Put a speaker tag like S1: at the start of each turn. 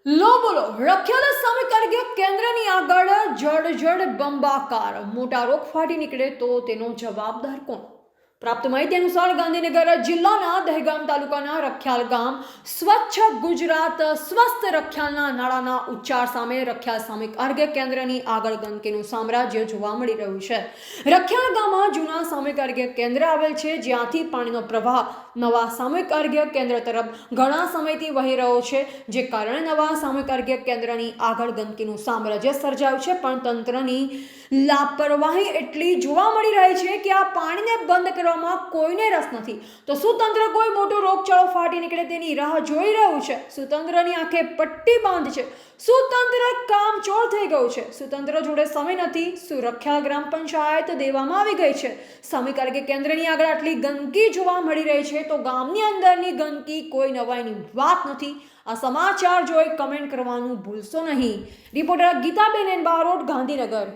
S1: લો બોલો રખિયાલ સામે કારગિલ કેન્દ્રની આગળ જડ બંબાકાર મોટા રોગ ફાટી નીકળે તો તેનો જવાબદાર કોણ? પ્રાપ્ત માહિતી અનુસાર ગાંધીનગર જિલ્લાના દહેગામ તાલુકાના રખિયાલ ગામ સ્વચ્છ ગુજરાત સ્વસ્થ રખિયાલના નાળાના ઉચ્ચાર સામે રખિયાલ સામૂહિક આરોગ્ય કેન્દ્રની આગળ ગંદકીનું સામ્રાજ્ય જોવા મળી રહ્યું છે. રખિયાલ ગામમાં જૂના સામૂહિક આરોગ્ય કેન્દ્ર આવેલ છે, જ્યાંથી પાણીનો પ્રવાહ નવા સામૂહિક આરોગ્ય કેન્દ્ર તરફ ઘણા સમયથી વહી રહ્યો છે, જે કારણે નવા સામૂહિક આરોગ્ય કેન્દ્રની આગળ ગંદકીનું સામ્રાજ્ય સર્જાયું છે. પણ તંત્રની લાપરવાહી એટલી જોવા મળી રહી છે કે આ પાણીને બંધ કરવામાં કોઈને રસ નથી. તો શું તંત્ર કોઈ મોટો રોગચાળો ફાટી નીકળે તેની રાહ જોઈ રહ્યું છે? શું તંત્રની આંખે પટ્ટી બાંધ છે? શું તંત્ર કામચોર થઈ ગયું છે? શું તંત્ર જોડે સમય નથી? શું રખિયાલ ગ્રામ પંચાયત દેવામાં આવી ગઈ છે? સામૂહિક આરોગ્ય કેન્દ્રની આગળ આટલી ગંદકી જોવા મળી રહી છે તો ગામની અંદરની ગંદકી કોઈ નવાઈની વાત નથી. આ સમાચાર જોઈ કમેન્ટ કરવાનું ભૂલશો નહીં. રિપોર્ટર ગીતાબેન બારોટ, ગાંધીનગર.